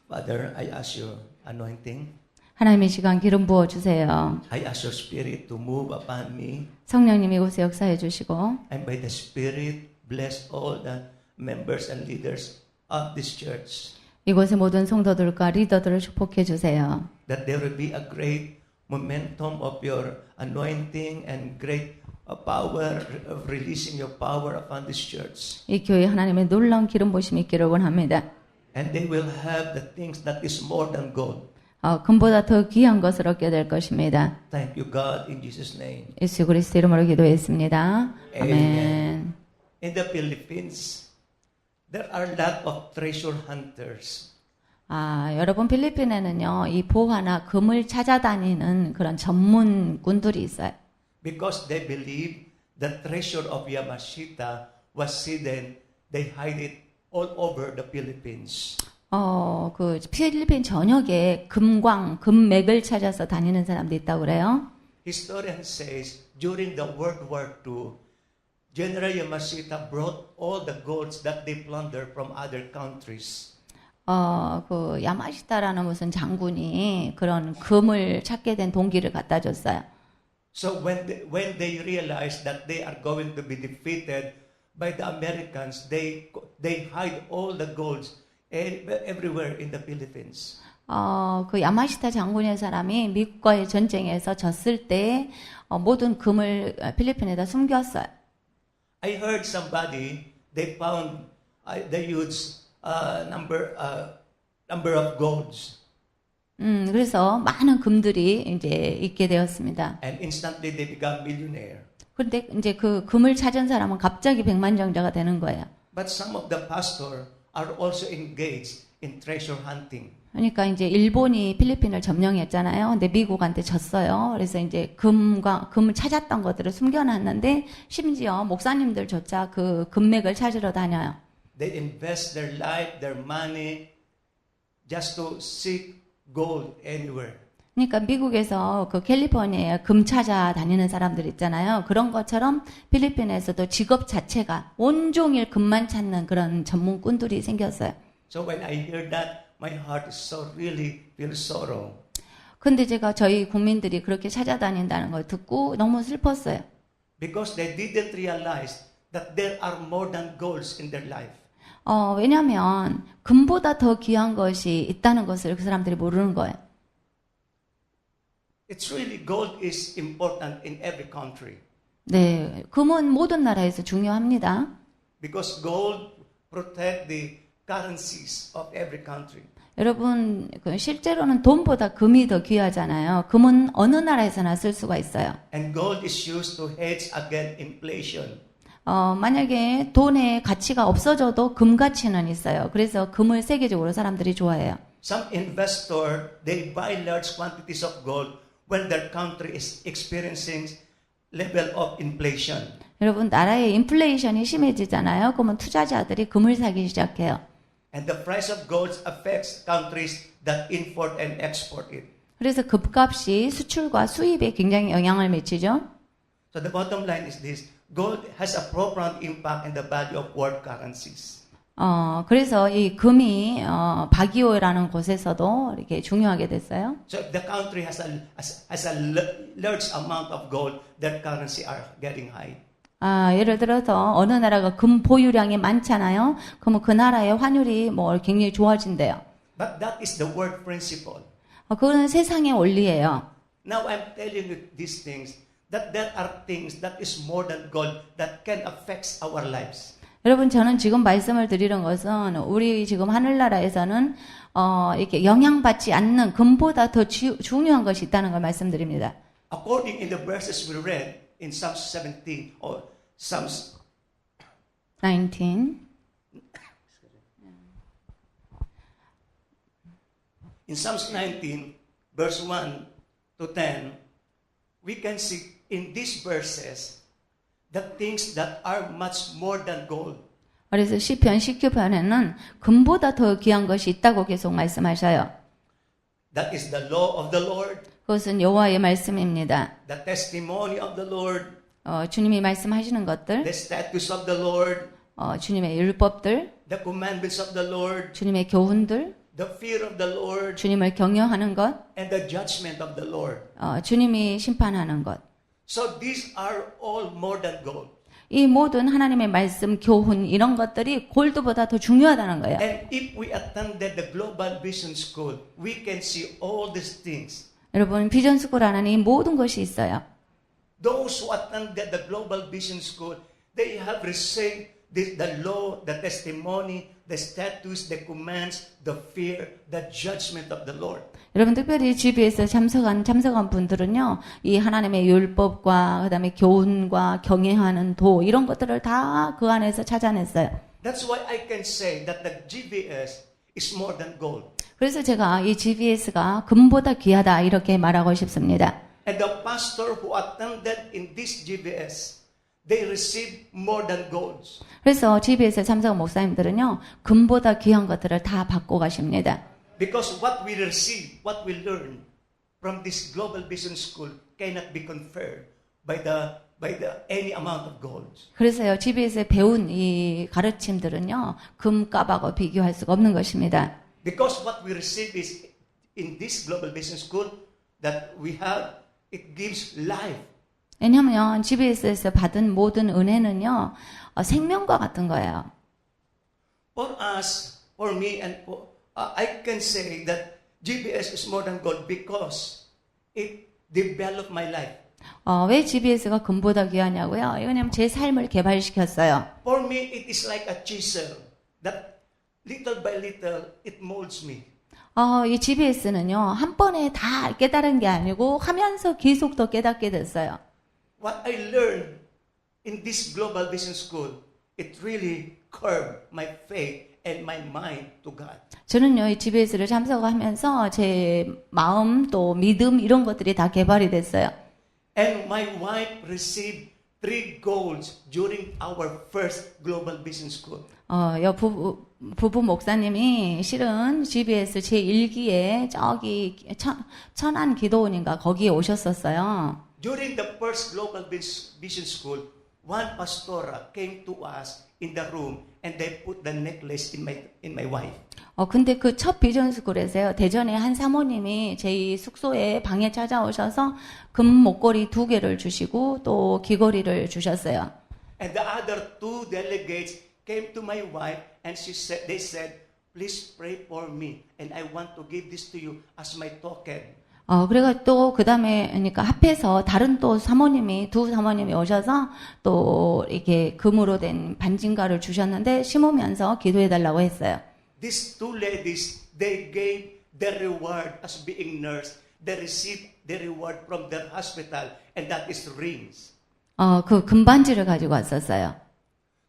Father, I ask your anointing. 하나님 이 시간 기름 부어 주세요. I ask your Spirit to move upon me. 성령님 이곳에 역사해 주시고 And by the Spirit, bless all the members and leaders of this church. 이곳의 모든 성도들과 리더들을 축복해 주세요. That there will be a great momentum of your anointing and great power of releasing your power upon this church. 이 교회에 하나님의 놀라운 기름 부으심이 있기를 원합니다. And they will have the things that is more than gold. 금보다 더 귀한 것을 얻게 될 것입니다. Thank you, God, in Jesus' name. 예수 그리스도 이름으로 기도했습니다. 아멘. Amen. In the Philippines, there are a lot of treasure hunters. 여러분 필리핀에는요, 이 보화나 금을 찾아다니는 그런 전문꾼들이 있어요. Because they believe the treasure of Yamashita was hidden, they hide it all over the Philippines. 그 필리핀 전역에 금맥을 찾아서 다니는 사람도 있다고 그래요. Historian says during the World War II, General Yamashita brought all the golds that they plundered from other countries. 그 야마시타라는 무슨 장군이 그런 금을 찾게 된 동기를 갖다 줬어요. So when they realized that they are going to be defeated by the Americans, they hide all the golds everywhere in the Philippines. 그 야마시타 장군의 사람이 미국과의 전쟁에서 졌을 때 모든 금을 필리핀에다 숨겼어요. I heard somebody they found the huge number of golds. 그래서 많은 금들이 이제 있게 되었습니다. And instantly they become millionaire. 그런데 이제 그 금을 찾은 사람은 갑자기 백만장자가 되는 거예요. But some of the pastors are also engaged in treasure hunting. 그러니까 이제 일본이 필리핀을 점령했잖아요. 근데 미국한테 졌어요. 그래서 이제 금을 찾았던 것들을 숨겨놨는데 심지어 목사님들조차 그 금맥을 찾으러 다녀요. They invest their life, their money, just to seek gold anywhere. 그러니까 미국에서 그 캘리포니아에 금 찾아 다니는 사람들 있잖아요. 그런 것처럼 필리핀에서도 직업 자체가 온종일 금만 찾는 그런 전문꾼들이 생겼어요. So when I hear that, my heart is so really feel sorrow. 근데 제가 저희 국민들이 그렇게 찾아다닌다는 걸 듣고 너무 슬펐어요. Because they didn't realize that there are more than golds in their life. 왜냐하면 금보다 더 귀한 것이 있다는 것을 그 사람들이 모르는 거예요. It's really gold is important in every country. 네, 금은 모든 나라에서 중요합니다. Because gold protect the currencies of every country. 여러분, 실제로는 돈보다 금이 더 귀하잖아요. 금은 어느 나라에서나 쓸 수가 있어요. And gold is used to hedge against inflation. 만약에 돈의 가치가 없어져도 금 가치는 있어요. 그래서 금을 세계적으로 사람들이 좋아해요. Some investor, they buy large quantities of gold when their country is experiencing level of inflation. 여러분, 나라의 인플레이션이 심해지잖아요. 그러면 투자자들이 금을 사기 시작해요. And the price of gold affects countries that import and export it. 그래서 금값이 수출과 수입에 굉장히 영향을 미치죠. So the bottom line is this. Gold has a profound impact in the value of world currencies. 그래서 이 금이 바기오라는 곳에서도 이렇게 중요하게 됐어요. So if the country has a large amount of gold, their currency are getting high. 예를 들어서 어느 나라가 금 보유량이 많잖아요. 그러면 그 나라의 환율이 굉장히 좋아진대요. But that is the world principle. 그거는 세상의 원리예요. Now I'm telling you these things, that there are things that is more than gold that can affect our lives. 여러분, 저는 지금 말씀을 드리는 것은 우리 지금 하늘나라에서는 이렇게 영향받지 않는 금보다 더 중요한 것이 있다는 걸 말씀드립니다. According in the verses we read in Psalms 17 or Psalms 19. In Psalms 19, verse 1 to 10, we can see in these verses the things that are much more than gold. 그래서 시편 19편에는 금보다 더 귀한 것이 있다고 계속 말씀하셔요. That is the law of the Lord, 그것은 여호와의 말씀입니다. the testimony of the Lord, 주님이 말씀하시는 것들, the statutes of the Lord, 주님의 율법들, the commandments of the Lord, 주님의 교훈들, the fear of the Lord, 주님을 경외하는 것, and the judgment of the Lord. 주님이 심판하는 것. So these are all more than gold. 이 모든 하나님의 말씀, 교훈 이런 것들이 골드보다 더 중요하다는 거예요. And if we attended the Global Vision School, we can see all these things. 여러분 비전 스쿨 안에 이 모든 것이 있어요. Those who attended the Global Vision School, they have received the law, the testimony, the statutes, the commands, the fear, the judgment of the Lord. 여러분 특별히 GBS 참석한 분들은요, 이 하나님의 율법과 그다음에 교훈과 경외하는 도 이런 것들을 다 그 안에서 찾아냈어요. That's why I can say that the GBS is more than gold. 그래서 제가 이 GBS가 금보다 귀하다 이렇게 말하고 싶습니다. And the pastor who attended in this GBS, they received more than gold. 그래서 GBS 참석 목사님들은요, 금보다 귀한 것들을 다 받고 가십니다. Because what we receive, what we learn from this Global Vision School cannot be conferred by any amount of gold. 그래서요, GBS에 배운 이 가르침들은요, 금값하고 비교할 수가 없는 것입니다. Because what we receive is in this Global Vision School that we have, it gives life. 왜냐하면 GBS에서 받은 모든 은혜는요, 생명과 같은 거예요. For us, for me, and I can say that GBS is more than gold because it developed my life. 왜 GBS가 금보다 귀하냐고요? 왜냐하면 제 삶을 개발시켰어요. For me, it is like a chisel that little by little it molds me. 이 GBS는요, 한 번에 다 깨달은 게 아니고 하면서 계속 더 깨닫게 됐어요. What I learned in this Global Vision School, it really curbed my faith and my mind to God. 저는요, 이 GBS를 참석하면서 제 마음 또 믿음 이런 것들이 다 개발이 됐어요. And my wife received 3 golds during our first Global Vision School. 부부 목사님이 실은 GBS 제1기에 저기 천안 기도원인가 거기에 오셨었어요. During the first Global Vision School, one pastora came to us in the room and they put the necklace in my wife. 근데 그 첫 비전 스쿨에서요, 대전에 한 사모님이 제 숙소에 방에 찾아오셔서 금 목걸이 2개를 주시고 또 귀걸이를 주셨어요. And the other 2 delegates came to my wife and they said, please pray for me and I want to give this to you as my token. 그래가 또 그 다음에 그러니까 합해서 다른 또 사모님이 두 사모님이 오셔서 또 이렇게 금으로 된 반진가를 주셨는데 심으면서 기도해달라고 했어요. These 2 ladies, they gave their reward as being nurse. They received their reward from their hospital, and that is rings. 그 금반지를 가지고 왔었어요.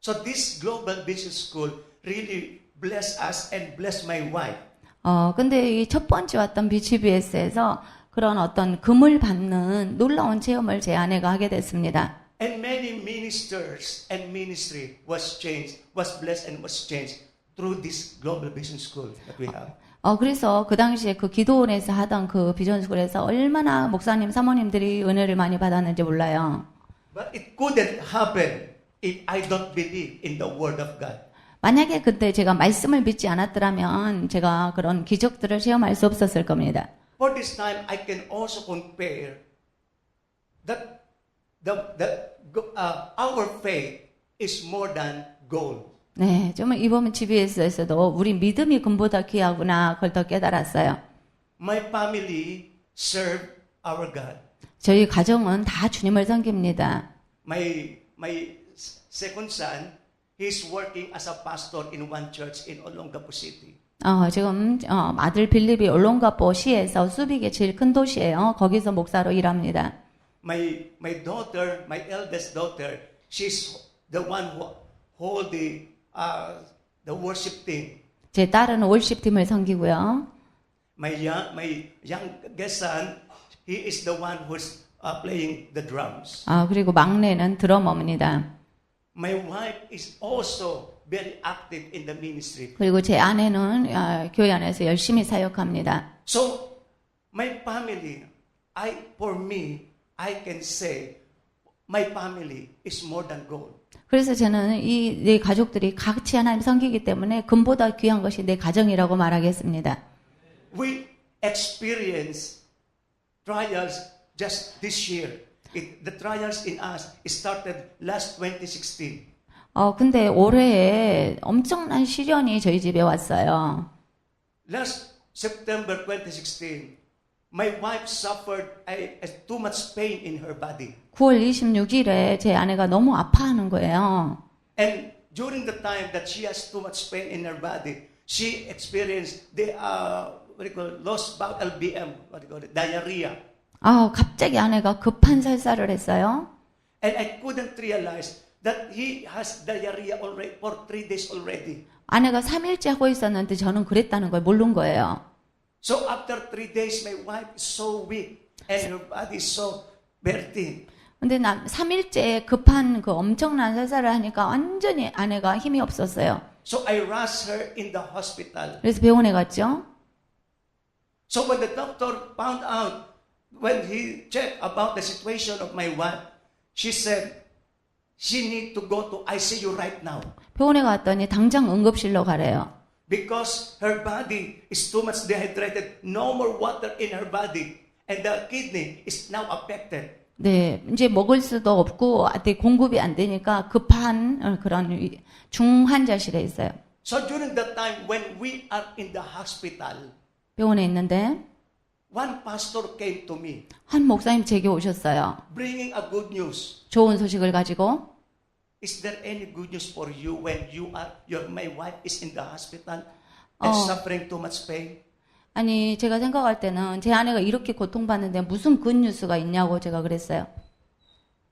So this Global Vision School really blessed us and blessed my wife. 근데 이 첫 번째 왔던 BGBS에서 그런 어떤 금을 받는 놀라운 체험을 제 아내가 하게 됐습니다. And many ministers and ministry was changed, was blessed and was changed through this Global Vision School that we have. 그래서 그 당시에 그 기도원에서 하던 그 비전스쿨에서 얼마나 목사님, 사모님들이 은혜를 많이 받았는지 몰라요. But it couldn't happen if I don't believe in the Word of God. 만약에 그때 제가 말씀을 믿지 않았더라면 제가 그런 기적들을 체험할 수 없었을 겁니다. For this time, I can also compare that our faith is more than gold. 네, 좀 이번 GBS에서도 우리 믿음이 금보다 귀하구나 그걸 더 깨달았어요. My family serve our God. 저희 가정은 다 주님을 섬깁니다. My second son, he's working as a pastor in one church in Olongapo City. 지금 아들 빌립이 올롱가포 시에서 수빅의 제일 큰 도시예요. 거기서 목사로 일합니다. My daughter, my eldest daughter, she's the one who hold the worship team. 제 딸은 월십 팀을 섬기고요. My youngest son, he is the one who's playing the drums. 그리고 막내는 드러머입니다. My wife is also very active in the ministry. 그리고 제 아내는 교회 안에서 열심히 사역합니다. So my family, for me, I can say my family is more than gold. 그래서 저는 이 내 가족들이 같이 하나님 섬기기 때문에 금보다 귀한 것이 내 가정이라고 말하겠습니다. We experience trials just this year. The trials in us started last 2016. 근데 올해에 엄청난 시련이 저희 집에 왔어요. Last September 2016, my wife suffered too much pain in her body. 9월 26일에 제 아내가 너무 아파하는 거예요. And during the time that she has too much pain in her body, she experienced the lost bowel LBM, diarrhea. 갑자기 아내가 급한 설사를 했어요. And I couldn't realize that he has diarrhea already for 3 days already. 아내가 3일째 하고 있었는데 저는 그랬다는 걸 모른 거예요. So after 3 days, my wife is so weak and her body is so very thin. 근데 3일째 급한 그 엄청난 설사를 하니까 완전히 아내가 힘이 없었어요. So I rushed her in the hospital. 그래서 병원에 갔죠. So when the doctor found out, when he checked about the situation of my wife, she said, she need to go to ICU right now. 병원에 갔더니 당장 응급실로 가래요. Because her body is too much dehydrated, no more water in her body, and the kidney is now affected. 네, 이제 먹을 수도 없고 공급이 안 되니까 급한 그런 중환자실에 있어요. So during that time when we are in the hospital, 병원에 있는데 one pastor came to me, 한 목사님 제게 오셨어요. bringing a good news. 좋은 소식을 가지고 Is there any good news for you when my wife is in the hospital and suffering too much pain? 아니 제가 생각할 때는 제 아내가 이렇게 고통받는데 무슨 굿뉴스가 있냐고 제가 그랬어요.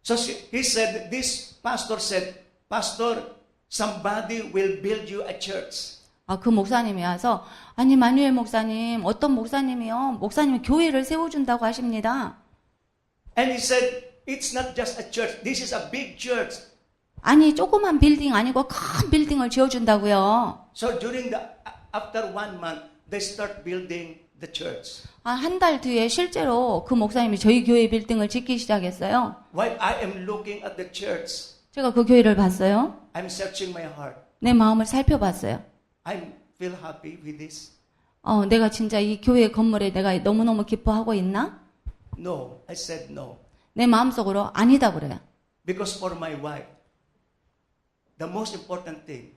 So he said, this pastor said, Pastor, somebody will build you a church. 그 목사님이 와서 아니 마누엘 목사님 어떤 목사님이요? 목사님이 교회를 세워준다고 하십니다. And he said, it's not just a church. This is a big church. 아니 조그만 빌딩 아니고 큰 빌딩을 지어준다고요. So after 1 month, they start building the church. 한 달 뒤에 실제로 그 목사님이 저희 교회 빌딩을 짓기 시작했어요. While I am looking at the church, 제가 그 교회를 봤어요. I'm searching my heart. 내 마음을 살펴봤어요. I feel happy with this. 내가 진짜 이 교회 건물에 내가 너무너무 기뻐하고 있나? No, I said no. 내 마음속으로 아니다 그래요. Because for my wife, the most important thing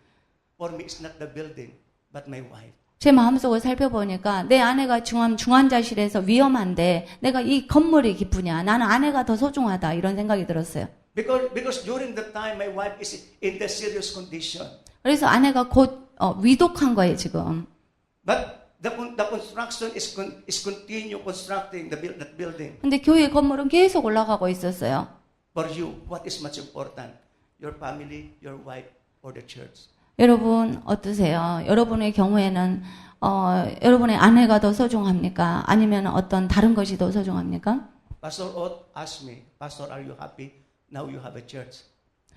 for me is not the building, but my wife. 제 마음속을 살펴보니까 내 아내가 중환자실에서 위험한데 내가 이 건물이 기쁘냐? 나는 아내가 더 소중하다 이런 생각이 들었어요. Because during the time my wife is in the serious condition. 그래서 아내가 곧 위독한 거예요 지금. But the construction is continue constructing that building. 근데 교회 건물은 계속 올라가고 있었어요. For you, what is much important? Your family, your wife, or the church? 여러분 어떠세요? 여러분의 경우에는 여러분의 아내가 더 소중합니까? 아니면 어떤 다른 것이 더 소중합니까? Pastor Ott asked me, Pastor, are you happy? Now you have a church.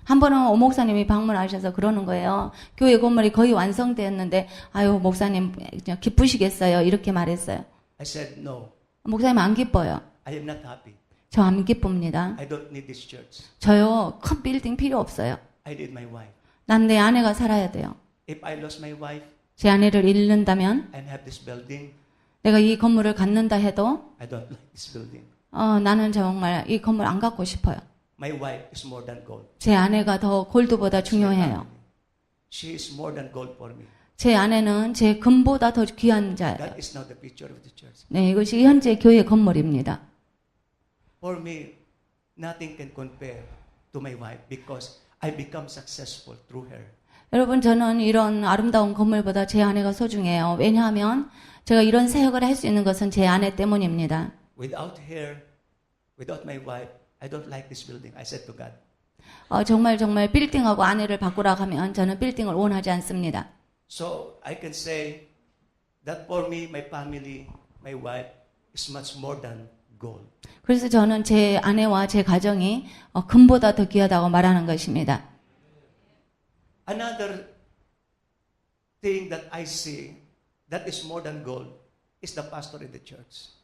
한 번은 오 목사님이 방문하셔서 그러는 거예요. 교회 건물이 거의 완성되었는데 아유 목사님 기쁘시겠어요? 이렇게 말했어요. I said, no, 목사님 안 기뻐요. I am not happy. 저 안 기쁩니다. I don't need this church. 저요 큰 빌딩 필요 없어요. I need my wife. 난 내 아내가 살아야 돼요. If I lost my wife 제 아내를 잃는다면 and have this building, 내가 이 건물을 갖는다 해도 I don't like this building. 나는 정말 이 건물 안 갖고 싶어요. My wife is more than gold. 제 아내가 더 골드보다 중요해요. She is more than gold for me. 제 아내는 제 금보다 더 귀한 자예요. That is now the picture of the church. 네, 이것이 현재 교회 건물입니다. For me, nothing can compare to my wife because I become successful through her. 여러분 저는 이런 아름다운 건물보다 제 아내가 소중해요. 왜냐하면 제가 이런 사역을 할 수 있는 것은 제 아내 때문입니다. Without her, without my wife, I don't like this building. I said to God. 정말 빌딩하고 아내를 바꾸라고 하면 저는 빌딩을 원하지 않습니다. So I can say that for me, my family, my wife is much more than gold. 그래서 저는 제 아내와 제 가정이 금보다 더 귀하다고 말하는 것입니다. Another thing that I see that is more than gold is the pastor in the church.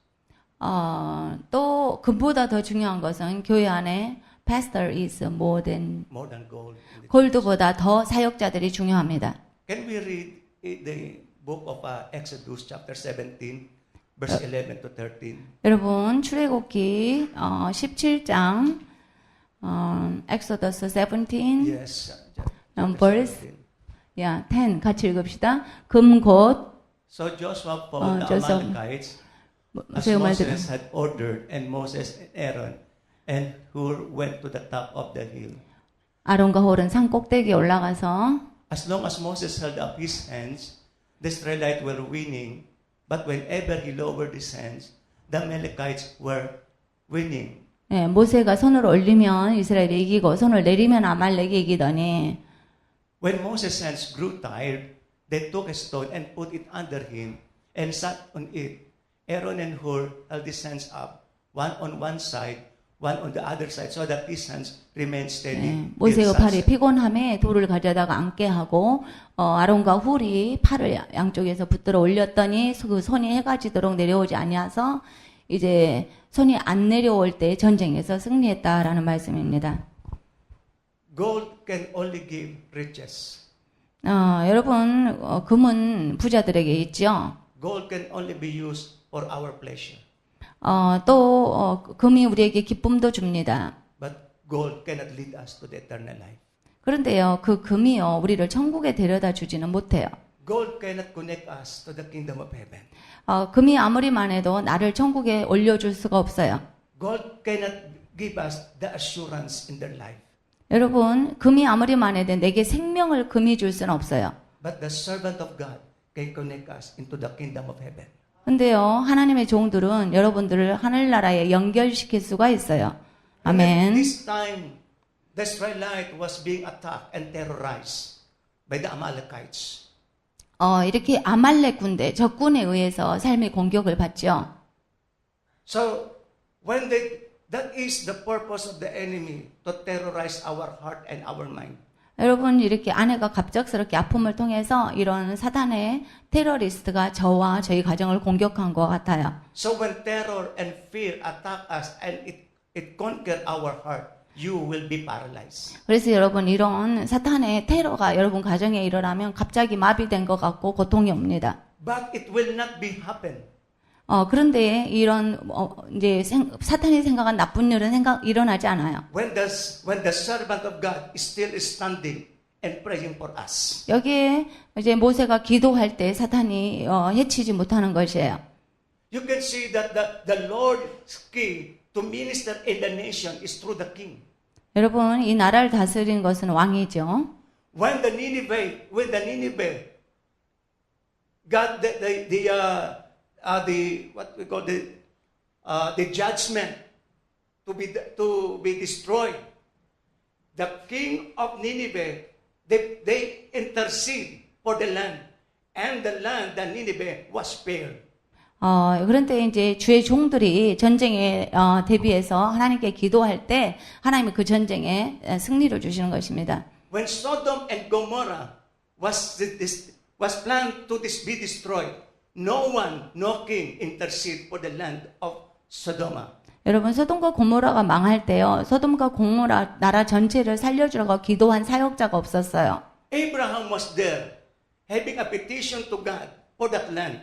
또 금보다 더 중요한 것은 교회 안에 pastor is more than gold. 골드보다 더 사역자들이 중요합니다. Can we read the book of Exodus chapter 17 verse 11 to 13? 여러분 출애굽기 17장 Exodus 17 Yes. verse 10 같이 읽읍시다. 금곧 So Joshua fought the Joseph. Amalekites as 제가 Moses 말대로 had ordered, and Moses and Aaron and Hur went to the top of the hill. 아론과 홀은 산 꼭대기에 올라가서 As long as Moses held up his hands, the Israelites were winning. But whenever he lowered his hands, the Amalekites were winning. 예, 모세가 손을 올리면 이스라엘이 이기고 손을 내리면 아말렉이 이기더니 When Moses' hands grew tired, they took a stone and put it under him and sat on it. Aaron and Hur held his hands up, one on one side, one on the other side, so that his hands remained steady. 예, 모세가 till 팔이 sunset. 피곤함에 돌을 가져다가 앉게 하고 아론과 훌이 팔을 양쪽에서 붙들어 올렸더니 그 손이 해가 지도록 내려오지 아니하서 이제 손이 안 내려올 때 전쟁에서 승리했다라는 말씀입니다. Gold can only give riches. 여러분 금은 부자들에게 있죠. Gold can only be used for our pleasure. 또 금이 우리에게 기쁨도 줍니다. But gold cannot lead us to the eternal life. 그런데요, 그 금이요, 우리를 천국에 데려다 주지는 못해요. Gold cannot connect us to the kingdom of heaven. 금이 아무리만 해도 나를 천국에 올려줄 수가 없어요. Gold cannot give us the assurance in their life. 여러분, 금이 아무리만 해도 내게 생명을 금이 줄 수는 없어요. But the servant of God can connect us into the kingdom of heaven. 근데요, 하나님의 종들은 여러분들을 하늘나라에 연결시킬 수가 있어요. And at 아멘. this time, the Israelite was being attacked and terrorized by the Amalekites. 이렇게 아말렉 군대, 적군에 의해서 삶의 공격을 받죠. So, that is the purpose of the enemy, to terrorize our heart and our mind. 여러분, 이렇게 아내가 갑작스럽게 아픔을 통해서 이런 사단의 테러리스트가 저와 저희 가정을 공격한 것 같아요. So when terror and fear attack us and it conquer our heart, you will be paralyzed. 그래서 여러분, 이런 사탄의 테러가 여러분 가정에 일어나면 갑자기 마비된 것 같고 고통이 옵니다. But it will not be happen. 그런데 이런 이제 사탄이 생각한 나쁜 일은 일어나지 않아요. When the servant of God is still standing and praying for us. 여기에 이제 모세가 기도할 때 사탄이 해치지 못하는 것이에요. You can see that the Lord's key to minister in the nation is through the king. 여러분, 이 나라를 다스리는 것은 왕이죠. When the Nineveh, got what we call the judgment to be destroyed, the king of Nineveh, they intercede for the land, and the Nineveh was spared. 그런데 이제 주의 종들이 전쟁에 대비해서 하나님께 기도할 때 하나님이 그 전쟁에 승리를 주시는 것입니다. When Sodom and Gomorrah was planned to be destroyed, no king intercede for the land of Sodom. 여러분, 소돔과 고모라가 망할 때요, 소돔과 고모라 나라 전체를 살려주라고 기도한 사역자가 없었어요. Abraham was there, having a petition to God for that land.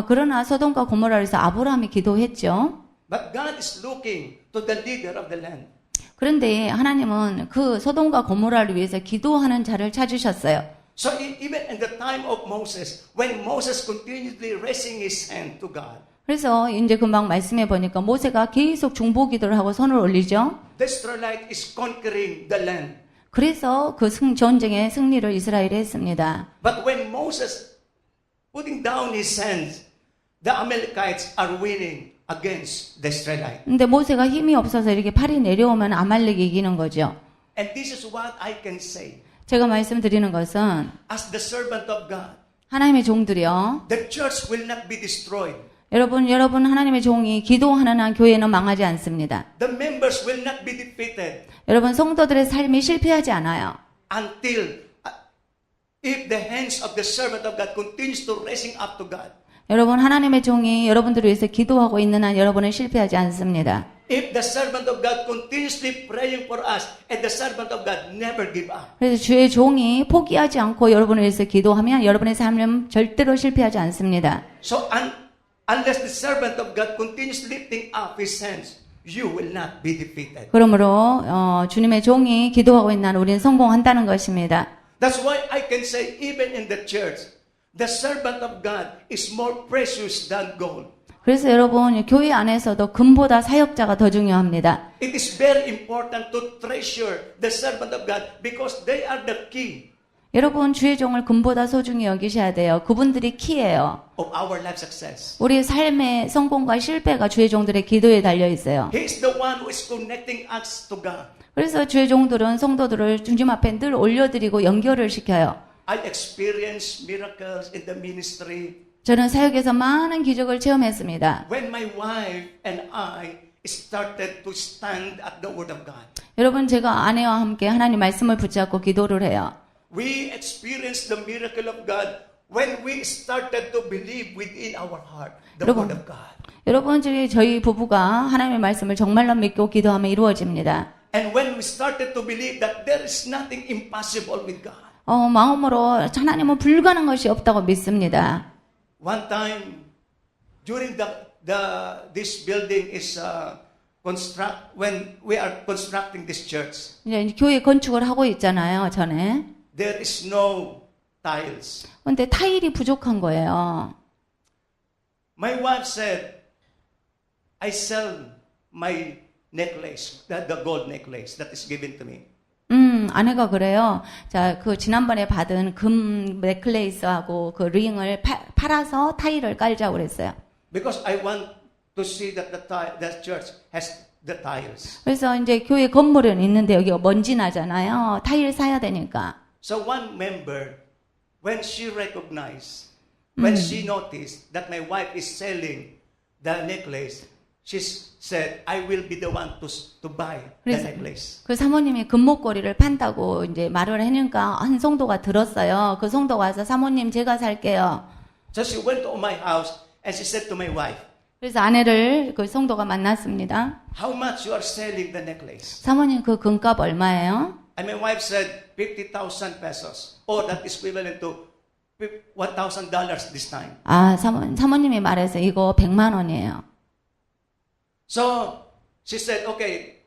그러나 소돔과 고모라에서 아브라함이 기도했죠. But God is looking to the leader of the land. 그런데 하나님은 그 소돔과 고모라를 위해서 기도하는 자를 찾으셨어요. So even in the time of Moses, when Moses continuously raising his hand to God, 그래서 이제 금방 말씀해 보니까 모세가 계속 중보 기도를 하고 손을 올리죠. the Israelite is conquering the land. 그래서 그 전쟁의 승리를 이스라엘이 했습니다. But when Moses putting down his hands, the Amalekites are winning against the Israelites. 근데 모세가 힘이 없어서 이렇게 팔이 내려오면 아말렉이 이기는 거죠. And this is what I can say. 제가 말씀드리는 것은 As the servant of God, 하나님의 종들이요. the church will not be destroyed. 여러분 하나님의 종이 기도하는 한 교회는 망하지 않습니다. The members will not be defeated 여러분 성도들의 삶이 실패하지 않아요. until if the hands of the servant of God continues to raising up to God. 여러분 하나님의 종이 여러분들을 위해서 기도하고 있는 한 여러분은 실패하지 않습니다. if the servant of God continuously praying for us and the servant of God never give up. 그래서 주의 종이 포기하지 않고 여러분을 위해서 기도하면 여러분의 삶은 절대로 실패하지 않습니다. So unless the servant of God continues lifting up his hands, you will not be defeated. 그러므로 주님의 종이 기도하고 있는 한 우리는 성공한다는 것입니다. That's why I can say even in the church, the servant of God is more precious than gold. 그래서 여러분 교회 안에서도 금보다 사역자가 더 중요합니다. It is very important to treasure the servant of God because they are the key 여러분 주의 종을 금보다 소중히 여기셔야 돼요. 그분들이 키예요. of our life success. 우리의 삶의 성공과 실패가 주의 종들의 기도에 달려 있어요. He is the one who is connecting us to God. 그래서 주의 종들은 성도들을 주님 앞에 늘 올려드리고 연결을 시켜요. I experienced miracles in the ministry 저는 사역에서 많은 기적을 체험했습니다. when my wife and I started to stand at the Word of God. 여러분 제가 아내와 함께 하나님 말씀을 붙잡고 기도를 해요. We experienced the miracle of God when we started to believe within our heart the 여러분, Word of God. 여러분 저희 부부가 하나님의 말씀을 정말로 믿고 기도하면 이루어집니다. And when we started to believe that there is nothing impossible with God. 마음으로 하나님은 불가능한 것이 없다고 믿습니다. One time, during this building is when we are constructing this church, 이제 교회 건축을 하고 있잖아요, 전에. there is no tiles. 근데 타일이 부족한 거예요. My wife said, I sell my necklace, the gold necklace that is given to me. 아내가 그래요. 자, 그 지난번에 받은 금 넥클레이스하고 그 링을 팔아서 타일을 깔자고 그랬어요. Because I want to see that the church has the tiles. 그래서 이제 교회 건물은 있는데 여기가 먼지 나잖아요. 타일 사야 되니까. So one member, when she recognized, when she noticed that my wife is selling the necklace, she said, I will be the one to buy the necklace. 그 사모님이 금목걸이를 판다고 이제 말을 하니까 한 성도가 들었어요. 그 성도가 와서 사모님 제가 살게요. So she went to my house and she said to my wife, 그래서 아내를 그 성도가 만났습니다. how much you are selling the necklace? 사모님 그 금값 얼마예요? And my wife said, 50,000 pesos. Oh, that is equivalent to $1,000 this time. 사모님이 말해서 이거 100만 원이에요. So she said, okay,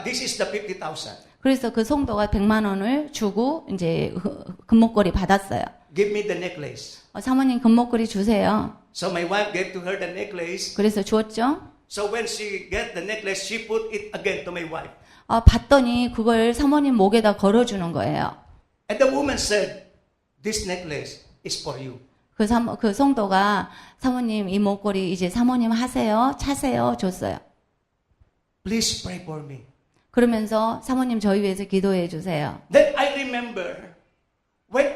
this is the 50,000. 그래서 그 성도가 100만 원을 주고 이제 금목걸이 받았어요. Give me the necklace. 사모님 금목걸이 주세요. So my wife gave to her the necklace. 그래서 주었죠. So when she get the necklace, she put it again to my wife. 봤더니 그걸 사모님 목에다 걸어주는 거예요. And the woman said, this necklace is for you. 그 성도가 사모님 이 목걸이 이제 사모님 하세요, 차세요 줬어요. Please pray for me. 그러면서 사모님 저희 위해서 기도해 주세요. Then I remember when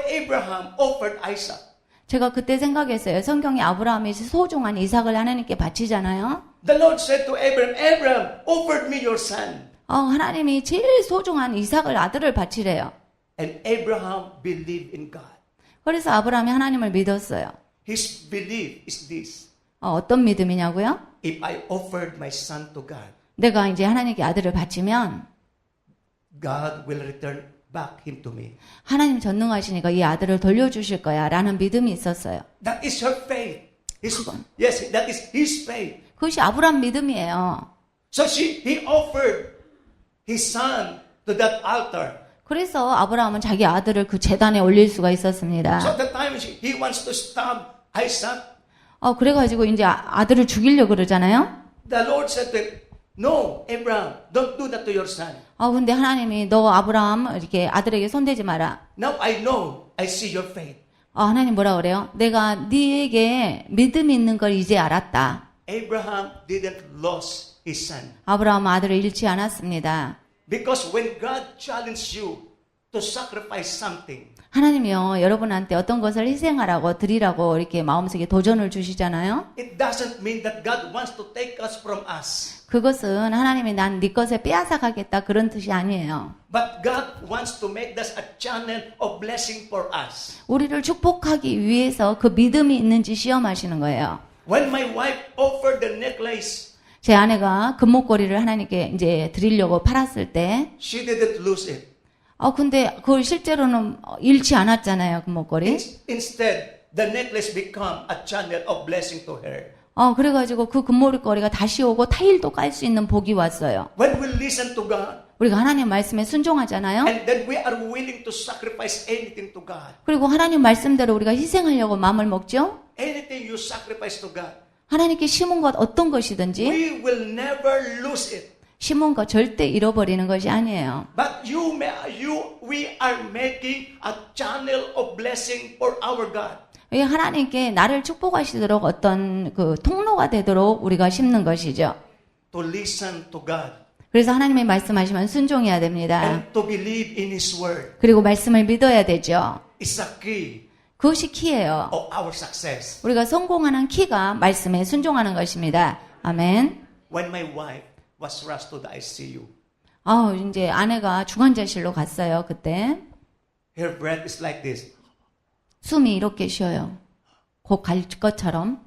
Abraham offered Isaac. 제가 그때 생각했어요. 성경에 아브라함이 소중한 이삭을 하나님께 바치잖아요. The Lord said to Abraham, Abraham, offered me your son. 하나님이 제일 소중한 이삭을 아들을 바치래요. And Abraham believed in God. 그래서 아브라함이 하나님을 믿었어요. His belief is this. 어떤 믿음이냐고요? If I offered my son to God, 내가 이제 하나님께 아들을 바치면 God will return back him to me. 하나님 전능하시니까 이 아들을 돌려주실 거야 라는 믿음이 있었어요. That is her faith. Yes, that is his faith. 그것이 아브라함 믿음이에요. So he offered his son to that altar. 그래서 아브라함은 자기 아들을 그 제단에 올릴 수가 있었습니다. So at the time he wants to stab Isaac. 그래가지고 이제 아들을 죽이려고 그러잖아요. The Lord said to him, no, Abraham, don't do that to your son. 근데 하나님이 너 아브라함 이렇게 아들에게 손대지 마라. Now I know, I see your faith. 하나님 뭐라 그래요? 내가 네에게 믿음이 있는 걸 이제 알았다. Abraham didn't lose his son. 아브라함 아들을 잃지 않았습니다. Because when God challenged you to sacrifice something, 하나님이요 여러분한테 어떤 것을 희생하라고 드리라고 이렇게 마음속에 도전을 주시잖아요. it doesn't mean that God wants to take us from us. 그것은 하나님이 난 네 것을 빼앗아 가겠다 그런 뜻이 아니에요. But God wants to make us a channel of blessing for us. 우리를 축복하기 위해서 그 믿음이 있는지 시험하시는 거예요. When my wife offered the necklace, 제 아내가 금목걸이를 하나님께 이제 드리려고 팔았을 때, she didn't lose it. 근데 그걸 실제로는 잃지 않았잖아요, 금목걸이. Instead, the necklace become a channel of blessing to her. 그래가지고 그 금목걸이가 다시 오고 타일도 깔 수 있는 복이 왔어요. When we listen to God, 우리가 하나님 말씀에 순종하잖아요. and then we are willing to sacrifice anything to God. 그리고 하나님 말씀대로 우리가 희생하려고 마음을 먹죠. Anything you sacrifice to God, 하나님께 심은 것 어떤 것이든지 we will never lose it. 심은 것 절대 잃어버리는 것이 아니에요. But we are making a channel of blessing for our God. 이게 하나님께 나를 축복하시도록 어떤 그 통로가 되도록 우리가 심는 것이죠. To listen to God 그래서 하나님의 말씀하시면 순종해야 됩니다. and to believe in His word 그리고 말씀을 믿어야 되죠. is a key 그것이 키예요. of our success. 우리가 성공하는 키가 말씀에 순종하는 것입니다. 아멘. When my wife was rushed to the ICU, 이제 아내가 중환자실로 갔어요. 그때 her breath is like this. 숨이 이렇게 쉬어요. 곧 갈 것처럼.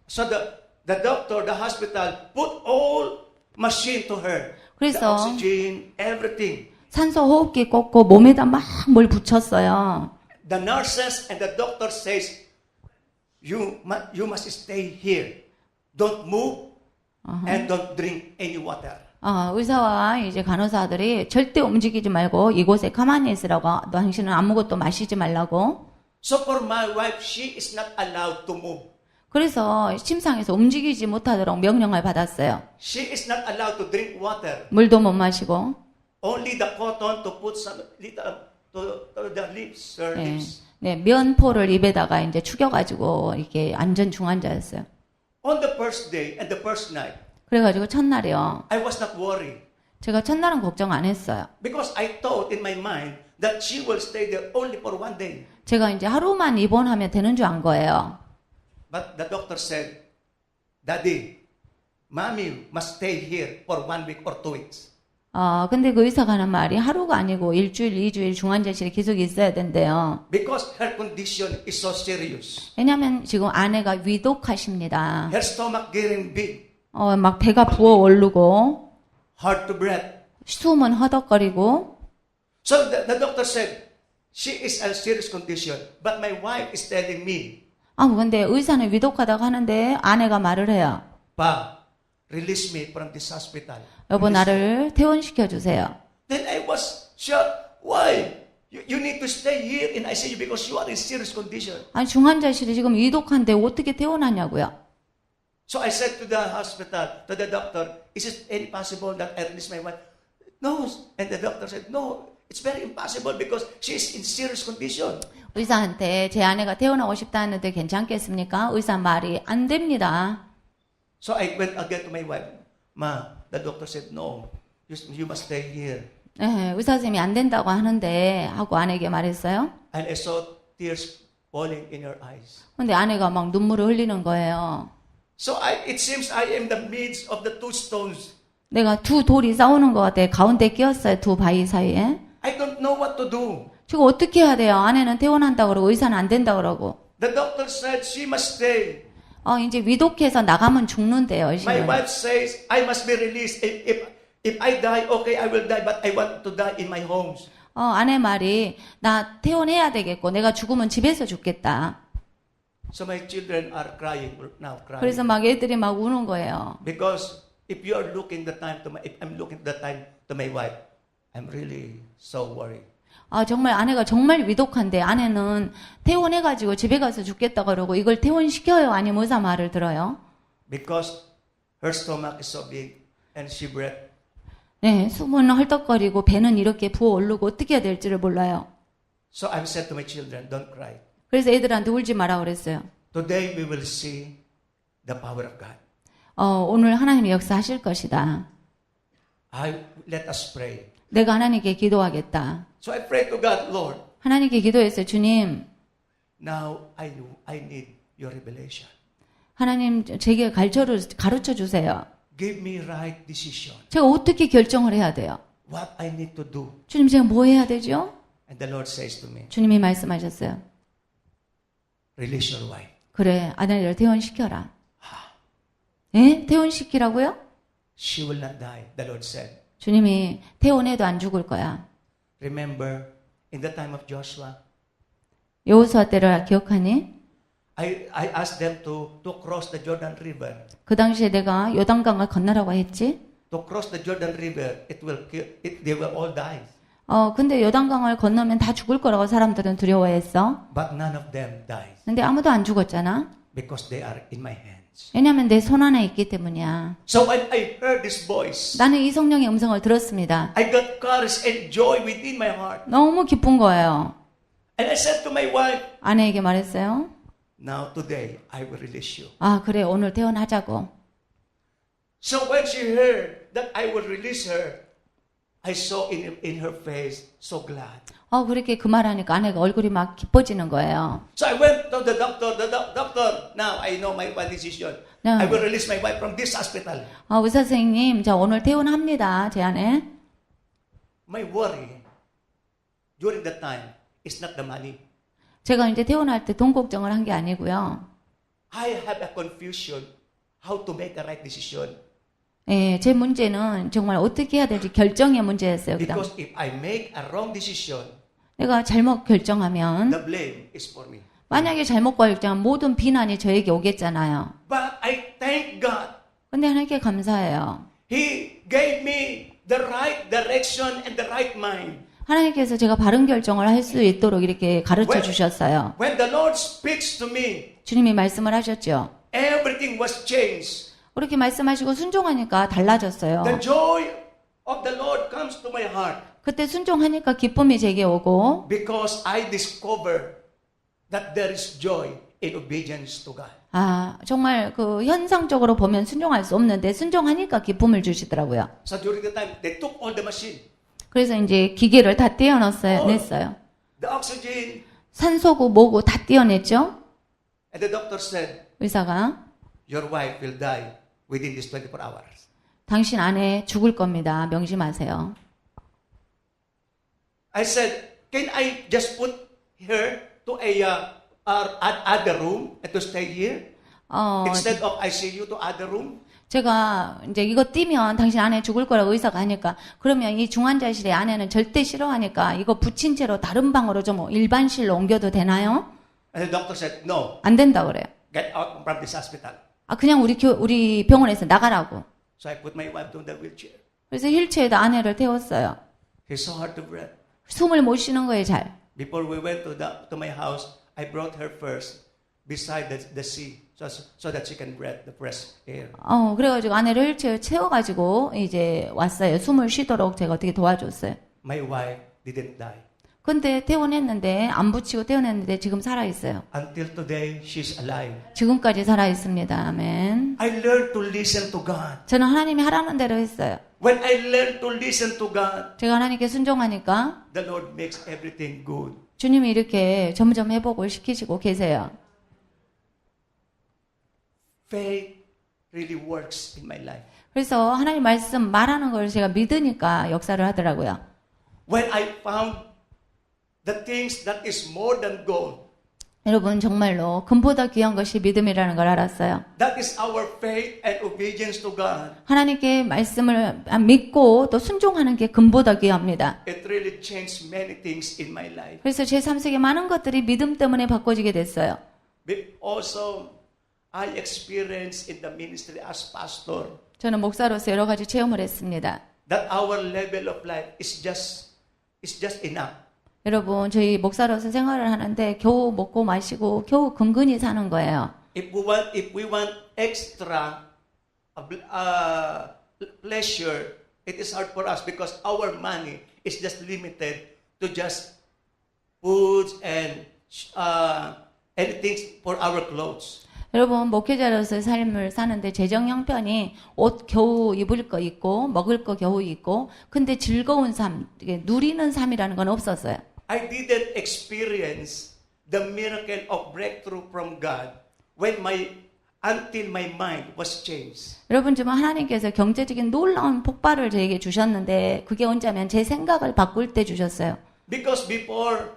So the doctor, the hospital put all machine to her. The 그래서 oxygen, everything. 산소 호흡기 꽂고 몸에다 막 뭘 붙였어요. The nurses and the doctor says, you must stay here. Don't move and don't drink any water. 의사와 이제 간호사들이 절대 움직이지 말고 이곳에 가만히 있으라고. 당신은 아무것도 마시지 말라고. So for my wife, she is not allowed to move. 그래서 심상에서 움직이지 못하도록 명령을 받았어요. She is not allowed to drink water. 물도 못 마시고. Only the cotton to put some little to the lips, her lips. 네, 면포를 입에다가 이제 축여가지고 이렇게 안전 중환자였어요. On the first day and the first night, 그래가지고 첫날이요. I was not worried 제가 첫날은 걱정 안 했어요. because I thought in my mind that she will stay there only for one day. 제가 이제 하루만 입원하면 되는 줄 안 거예요. But the doctor said, Daddy, Mommy must stay here for 1 week or 2 weeks. 근데 그 의사가 하는 말이 하루가 아니고 일주일, 2주일 중환자실에 계속 있어야 된대요. Because her condition is so serious. 왜냐면 지금 아내가 위독하십니다. Her stomach getting big, 막 배가 부어 오르고, hard to breathe. 숨은 허덕거리고, So the doctor said, she is a serious condition. But my wife is telling me, 근데 의사는 위독하다고 하는데 아내가 말을 해요. Pa, release me from this hospital. 여보, 나를 퇴원시켜 주세요. Then I was shocked. Why? You need to stay here in ICU because you are in serious condition. 아니, 중환자실이 지금 위독한데 어떻게 퇴원하냐고요. So I said to the hospital, to the doctor, is it any possible that I release my wife? No. And the doctor said, no, it's very impossible because she is in serious condition. 의사한테 제 아내가 퇴원하고 싶다는데 괜찮겠습니까? 의사 말이 안 됩니다. So I went again to my wife. Ma, the doctor said, no, you must stay here. 네, 의사 선생님이 안 된다고 하는데 하고 아내에게 말했어요. And I saw tears falling in her eyes. 근데 아내가 막 눈물을 흘리는 거예요. So it seems I am the midst of the two stones. 내가 두 돌이 싸우는 것 같아. 가운데 끼었어요. 두 바위 사이에. I don't know what to do. 지금 어떻게 해야 돼요? 아내는 퇴원한다고 그러고 의사는 안 된다고 그러고. The doctor said she must stay. 이제 위독해서 나가면 죽는데요. My 지금. wife says I must be released. If I die, okay, I will die, but I want to die in my homes. 아내 말이 나 퇴원해야 되겠고 내가 죽으면 집에서 죽겠다. So my children are crying now, crying. 그래서 막 애들이 막 우는 거예요. Because if you are looking the time to if I'm looking the time to my wife, I'm really so worried. 정말 아내가 정말 위독한데 아내는 퇴원해가지고 집에 가서 죽겠다 그러고 이걸 퇴원시켜요? 아니면 의사 말을 들어요? Because her stomach is so big and she breathed. 네, 숨은 헐떡거리고 배는 이렇게 부어 오르고 어떻게 해야 될지를 몰라요. So I've said to my children, don't cry. 그래서 애들한테 울지 마라 그랬어요. Today we will see the power of God. 오늘 하나님이 역사하실 것이다. Let us pray. 내가 하나님께 기도하겠다. So I pray to God, Lord. 하나님께 기도했어요. 주님, Now I need your revelation. 하나님 제게 가르쳐 주세요. Give me right decision. 제가 어떻게 결정을 해야 돼요? What I need to do. 주님, 제가 뭐 해야 되죠? And the Lord says to me, 주님이 말씀하셨어요. release your wife. 그래, 아내를 퇴원시켜라. 예? 퇴원시키라고요? she will not die, the Lord said. 주님이 태원해도 안 죽을 거야. Remember, in the time of Joshua, 여호수아 때를 기억하니? I asked them to cross the Jordan River. 그 당시에 내가 요단강을 건너라고 했지. To cross the Jordan River, they will all die. 근데 요단강을 건너면 다 죽을 거라고 사람들은 두려워했어. But none of them died 근데 아무도 안 죽었잖아. because they are in my hands. 왜냐하면 내 손 안에 있기 때문이야. So when I heard this voice, 나는 이 성령의 음성을 들었습니다. I got courage and joy within my heart. 너무 기쁜 거예요. And I said to my wife, 아내에게 말했어요. now today I will release you. 아, 그래, 오늘 태어나자고. So when she heard that I will release her, I saw in her face so glad. 그렇게 그 말하니까 아내가 얼굴이 막 기뻐지는 거예요. So I went to the doctor. The doctor, now I know my decision. 네. I will release my wife from this hospital. 의사 선생님, 자, 오늘 퇴원합니다, 제 아내. My worry during that time is not the money. 제가 이제 퇴원할 때 돈 걱정을 한 게 아니고요. I have a confusion how to make a right decision. 예, 제 문제는 정말 어떻게 해야 될지 결정의 문제였어요. 그다음 Because if I make a wrong decision, 내가 잘못 결정하면 the blame is for me. 만약에 잘못 결정하면 모든 비난이 저에게 오겠잖아요. But I thank God. 근데 하나님께 감사해요. He gave me the right direction and the right mind. 하나님께서 제가 바른 결정을 할 수 있도록 이렇게 가르쳐 주셨어요. When the Lord speaks to me, 주님이 말씀을 하셨죠. everything was changed. 그렇게 말씀하시고 순종하니까 달라졌어요. The joy of the Lord comes to my heart 그때 순종하니까 기쁨이 제게 오고 because I discover that there is joy in obedience to God. 정말 그 현상적으로 보면 순종할 수 없는데 순종하니까 기쁨을 주시더라고요. So during the time, they took all the machine, 그래서 이제 기계를 다 냈어요. the oxygen, 산소고 뭐고 다 떼어냈죠. and the doctor said, 의사가 your wife will die within these 24 hours. 당신 아내 죽을 겁니다. 명심하세요. I said, can I just put her to other room and to stay here instead of ICU to other room? 제가 이제 이거 띄면 당신 아내 죽을 거라고 의사가 하니까 그러면 이 중환자실에 아내는 절대 싫어하니까 이거 붙인 채로 다른 방으로 좀 일반실로 옮겨도 되나요? And the doctor said, no, 안 된다 그래요. get out from this hospital. 그냥 우리 병원에서 나가라고. So I put my wife on the wheelchair. 그래서 휠체어에다 아내를 태웠어요. He's so hard to breathe. 숨을 못 쉬는 거예요, 잘. Before we went to my house, I brought her first beside the sea so that she can breathe the fresh air. 그래가지고 아내를 휠체어에 채워가지고 이제 왔어요. 숨을 쉬도록 제가 어떻게 도와줬어요. My wife didn't die. 근데 퇴원했는데 안 붙이고 퇴원했는데 지금 살아있어요. Until today, she's alive. 지금까지 살아있습니다. 아멘. I learned to listen to God. 저는 하나님이 하라는 대로 했어요. When I learned to listen to God, 제가 하나님께 순종하니까 the Lord makes everything good. 주님이 이렇게 점점 회복을 시키시고 계세요. Faith really works in my life. 그래서 하나님 말씀 말하는 걸 제가 믿으니까 역사를 하더라고요. When I found the things that is more than gold, 여러분 정말로 금보다 귀한 것이 믿음이라는 걸 알았어요. that is our faith and obedience to God. 하나님께 말씀을 믿고 또 순종하는 게 금보다 귀합니다. It really changed many things in my life. 그래서 제 삶 속에 많은 것들이 믿음 때문에 바꿔지게 됐어요. But also, I experienced in the ministry as pastor 저는 목사로서 여러 가지 체험을 했습니다. that our level of life is just enough. 여러분 저희 목사로서 생활을 하는데 겨우 먹고 마시고 겨우 근근히 사는 거예요. If we want extra pleasure, it is hard for us because our money is just limited to just foods and things for our clothes. 여러분 목회자로서의 삶을 사는데 재정 형편이 옷 겨우 입을 거 있고 먹을 거 겨우 있고 근데 즐거운 삶, 누리는 삶이라는 건 없었어요. I didn't experience the miracle of breakthrough from God until my mind was changed. 여러분 지금 하나님께서 경제적인 놀라운 폭발을 저에게 주셨는데 그게 언제면 제 생각을 바꿀 때 주셨어요. Because before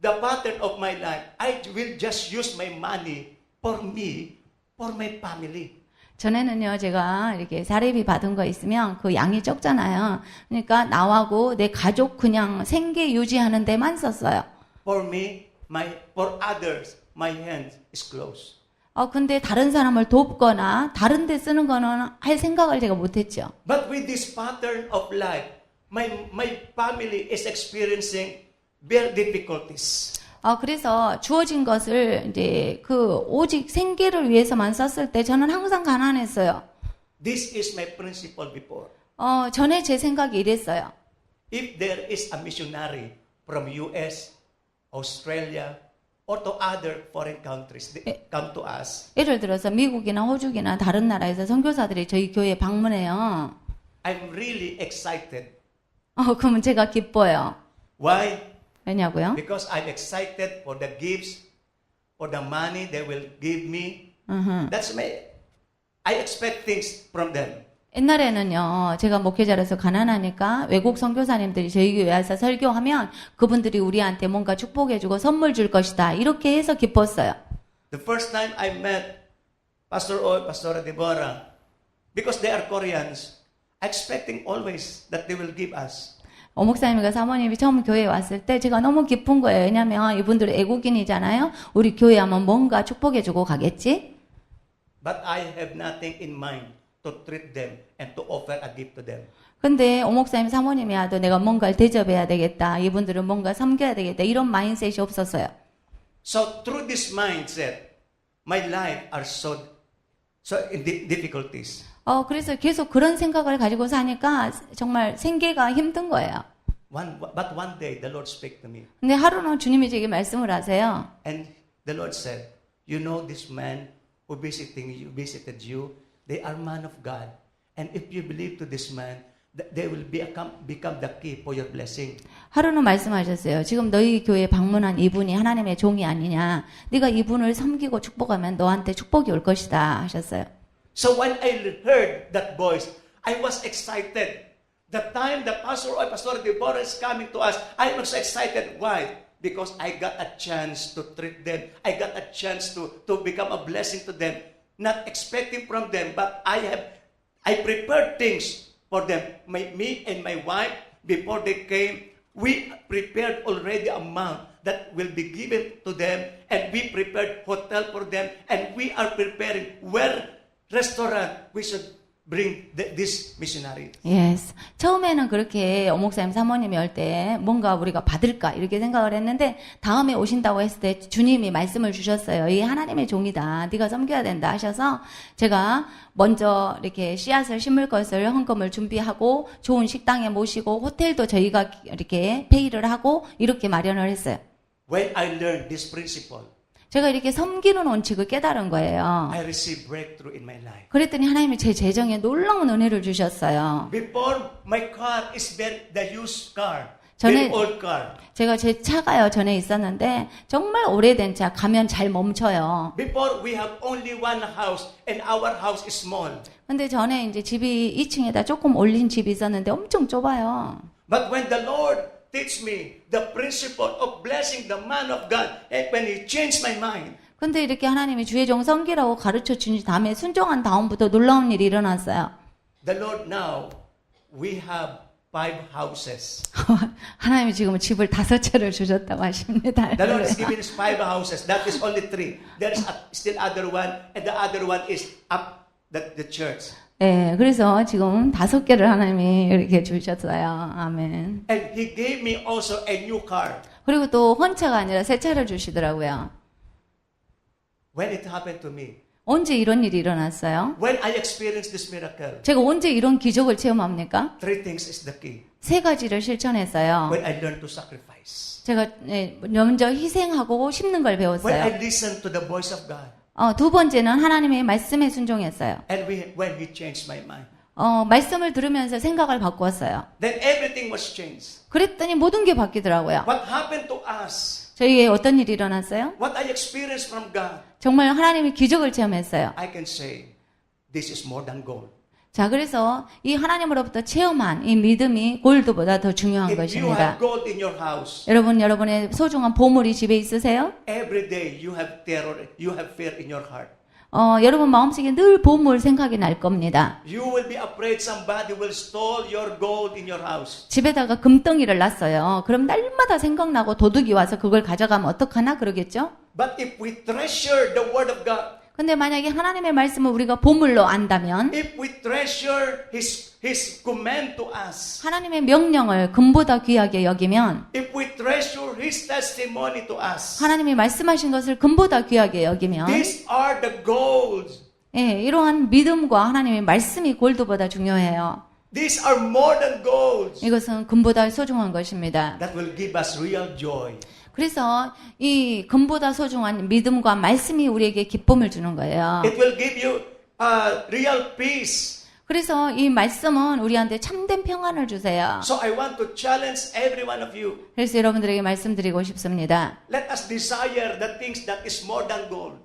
the pattern of my life, I will just use my money for me, for my family. 전에는요, 제가 이렇게 사례비 받은 거 있으면 그 양이 적잖아요. 그러니까 나하고 내 가족 그냥 생계 유지하는 데만 썼어요. For me, for others, my hand is closed. 근데 다른 사람을 돕거나 다른 데 쓰는 거는 할 생각을 제가 못했죠. But with this pattern of life, my family is experiencing very difficulties. 그래서 주어진 것을 이제 오직 생계를 위해서만 썼을 때 저는 항상 가난했어요. This is my principle before. 전에 제 생각이 이랬어요. If there is a missionary from US, Australia, or to other foreign countries, they come to us, 예를 들어서 미국이나 호주나 다른 나라에서 선교사들이 저희 교회에 방문해요. I'm really excited. 그러면 제가 기뻐요. Why? 왜냐고요? Because I'm excited for the gifts, for the money they will give me. That's I expect things from them. 옛날에는요, 제가 목회자로서 가난하니까 외국 선교사님들이 저희 교회에 와서 설교하면 그분들이 우리한테 뭔가 축복해주고 선물 줄 것이다. 이렇게 해서 기뻤어요. The first time I met Pastor Oy, Pastora Deborah, because they are Koreans, expecting always that they will give us. 목사님과 사모님이 처음 교회에 왔을 때 제가 너무 기쁜 거예요. 왜냐면 이분들은 애국인이잖아요. 우리 교회 하면 뭔가 축복해주고 가겠지? But I have nothing in mind to treat them and to offer a gift to them. 근데 목사님 사모님이 와도 내가 뭔가를 대접해야 되겠다. 이분들은 뭔가 섬겨야 되겠다. 이런 마인드셋이 없었어요. So through this mindset, my life are so in difficulties. 그래서 계속 그런 생각을 가지고 사니까 정말 생계가 힘든 거예요. But one day the Lord spoke to me. 근데 하루는 주님이 제게 말씀을 하세요. And the Lord said, you know this man who visited you, they are man of God. And if you believe to this man, they will become the key for your blessing. 하루는 말씀하셨어요. 지금 너희 교회에 방문한 이분이 하나님의 종이 아니냐. 네가 이분을 섬기고 축복하면 너한테 축복이 올 것이다 하셨어요. So when I heard that voice, I was excited. The time that Pastor Deborah is coming to us, I was excited. Why? Because I got a chance to treat them. I got a chance to become a blessing to them. Not expecting from them, but I prepared things for them. Me and my wife, before they came, we prepared already amount that will be given to them, and we prepared hotel for them, and we are preparing where restaurant we should bring this missionary. Yes. 처음에는 그렇게 목사님 사모님이 올 때 뭔가 우리가 받을까 이렇게 생각을 했는데 다음에 오신다고 했을 때 주님이 말씀을 주셨어요. 이 하나님의 종이다. 네가 섬겨야 된다 하셔서 제가 먼저 이렇게 씨앗을 심을 것을 헌금을 준비하고 좋은 식당에 모시고 호텔도 저희가 이렇게 페이를 하고 이렇게 마련을 했어요. When I learned this principle, 제가 이렇게 섬기는 원칙을 깨달은 거예요. I received breakthrough in my life. 그랬더니 하나님이 제 재정에 놀라운 은혜를 주셨어요. Before, my car is the used car, very old car. 제가 제 차가요 전에 있었는데 정말 오래된 차 가면 잘 멈춰요. Before we have only one house and our house is small. 근데 전에 이제 집이 2층에다 조금 올린 집이 있었는데 엄청 좁아요. But when the Lord teach me the principle of blessing the man of God, and when He changed my mind. 근데 이렇게 하나님이 주의 종 섬기라고 가르쳐 주신 다음에 순종한 다음부터 놀라운 일이 일어났어요. The Lord now, we have 5 houses. 하나님이 지금 집을 5채를 주셨다고 하십니다. The Lord has given us 5 houses. That is only 3. There is still other one, and the other one is up the church. 네, 그래서 지금 5개를 하나님이 이렇게 주셨어요. 아멘. And He gave me also a new car. 그리고 또 헌차가 아니라 새 차를 주시더라고요. When it happened to me, 언제 이런 일이 일어났어요? when I experienced this miracle, 제가 언제 이런 기적을 체험합니까? 3 things is the key. 3가지를 실천했어요. When I learned to sacrifice. 제가 먼저 희생하고 심는 걸 When 배웠어요. I listened to the voice of God. 2번째는 하나님의 말씀에 순종했어요. And when He changed my mind. 말씀을 들으면서 생각을 바꾸었어요. Then everything was changed. 그랬더니 모든 게 바뀌더라고요. What happened to us? 저희에 어떤 일이 일어났어요? What I experienced from God, 정말 하나님이 기적을 체험했어요. I can say, this is more than gold. 자, 그래서 이 하나님으로부터 체험한 이 믿음이 골드보다 더 중요한 If you 것입니다. have gold in your house, 여러분의 소중한 보물이 집에 있으세요? every day you have terror, you have fear in your heart. 여러분 마음속에 늘 보물 생각이 날 겁니다. You will be afraid somebody will steal your gold in your house. 집에다가 금덩이를 놨어요. 그럼 날마다 생각나고 도둑이 와서 그걸 가져가면 어떡하나 그러겠죠? But if we treasure the Word of God, 근데 만약에 하나님의 말씀을 우리가 보물로 안다면 if we treasure His command to us, 하나님의 명령을 금보다 귀하게 여기면 if we treasure His testimony to us, 하나님이 말씀하신 것을 금보다 귀하게 여기면 these are the golds. 예, 이러한 믿음과 하나님의 말씀이 골드보다 중요해요. These are more than golds. 이것은 금보다 소중한 것입니다. That will give us real joy. 그래서 이 금보다 소중한 믿음과 말씀이 우리에게 기쁨을 주는 거예요. It will give you real peace. 그래서 이 말씀은 우리한테 참된 평안을 주세요. So I want to challenge every one of you. 그래서 여러분들에게 말씀드리고 싶습니다. Let us desire the things that is more than gold.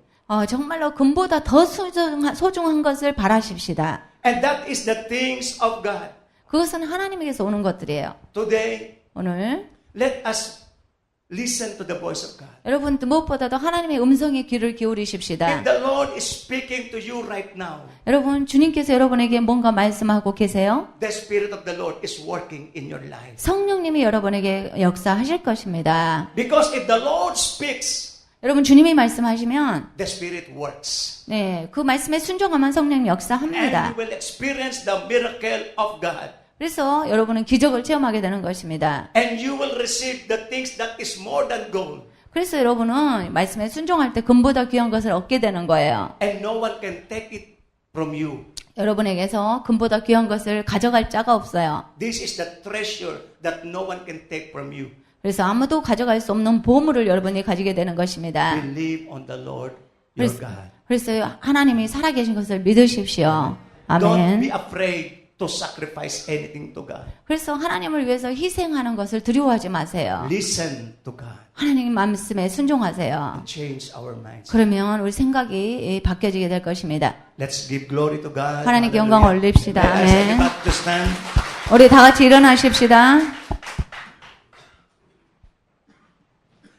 정말로 금보다 더 소중한 것을 바라십시다. And that is the things of God. 그것은 하나님에게서 오는 것들이에요. Today, 오늘 let us listen to the voice of God. 여러분 무엇보다도 하나님의 음성에 귀를 기울이십시다. If the Lord is speaking to you right now, 여러분 주님께서 여러분에게 뭔가 말씀하고 계세요? the Spirit of the Lord is working in your life. 성령님이 여러분에게 역사하실 것입니다. Because if the Lord speaks, 여러분 주님이 말씀하시면 the Spirit works. 네, 그 말씀에 순종하면 성령님 And 역사합니다. you will experience the miracle of God. 그래서 여러분은 기적을 체험하게 되는 것입니다. And you will receive the things that is more than gold. 그래서 여러분은 말씀에 순종할 때 금보다 귀한 것을 얻게 되는 거예요. And no one can take it from you. 여러분에게서 금보다 귀한 것을 가져갈 자가 없어요. This is the treasure that no one can take from you. 그래서 아무도 가져갈 수 없는 보물을 여러분이 가지게 되는 것입니다. Believe on the Lord your God. 그래서 하나님이 살아계신 것을 믿으십시오. Don't 아멘. be afraid to sacrifice anything to God. 그래서 하나님을 위해서 희생하는 것을 두려워하지 마세요. Listen to God. 하나님 말씀에 순종하세요. Change our minds. 그러면 우리 생각이 바뀌어지게 될 것입니다. Let's give glory to God. 하나님께 영광 올립시다. Let us 아멘. everybody to stand. 우리 다 같이 일어나십시다.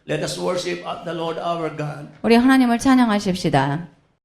Let us worship the Lord our God. 우리 하나님을 찬양하십시다.